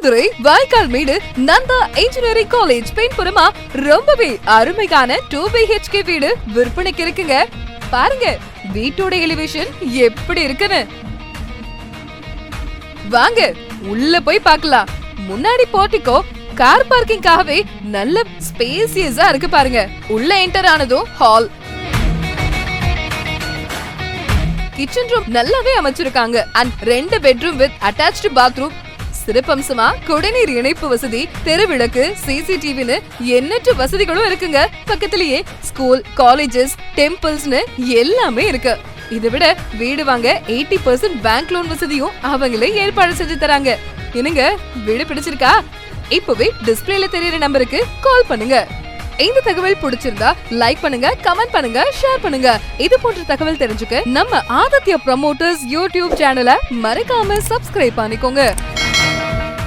மதுரை வாய்க்கால் மேடு Nanda engineering college பின்புறமா ரொம்பவே அருமையான 2 BHK வீடு விற்பனைக்கு இருக்குங்க. பாருங்க வீட்டோட எலிவேஷன் எப்படி இருக்குன்னு. வாங்க உள்ள போய் பார்க்கலாம். முன்னாடி போர்ட்டிகோ கார் பார்க்கிங்காகவே நல்ல ஸ்பேசியஸா இருக்கு பாருங்க. உள்ள என்டர் ஆனதும் ஹால், கிச்சன் ரூம் நல்லாவே அமைச்சிருக்காங்க. And 2 bedroom with attached bathroom. சிறப்பம்சமா குடிநீர் இணைப்பு வசதி, தெருவிளக்கு, CCTVன்னு எண்ணற்ற வசதிகளும் இருக்குங்க. பக்கத்திலேயே ஸ்கூல், காலேஜஸ், டெம்பிள்ஸ்னு எல்லாமே இருக்கு. இதை விட வீடு வாங்க 80% பேங்க் லோன் வசதியும் அவங்களே ஏற்பாடு செஞ்சு தராங்க. என்னங்க வீடு பிடிச்சிருக்கா? இப்பவே டிஸ்பிளேல தெரியற நம்பருக்கு கால் பண்ணுங்க. இந்த தகவல் பிடிச்சிருந்தா லைக் பண்ணுங்க, கமெண்ட் பண்ணுங்க, ஷேர் பண்ணுங்க. இது போன்ற தகவல் தெரிஞ்சுக்க நம்ம ஆதித்யா ப்ரமோட்டர்ஸ் யூடியூப் சேனலை மறக்காம சப்ஸ்கிரைப் பண்ணிக்கோங்க.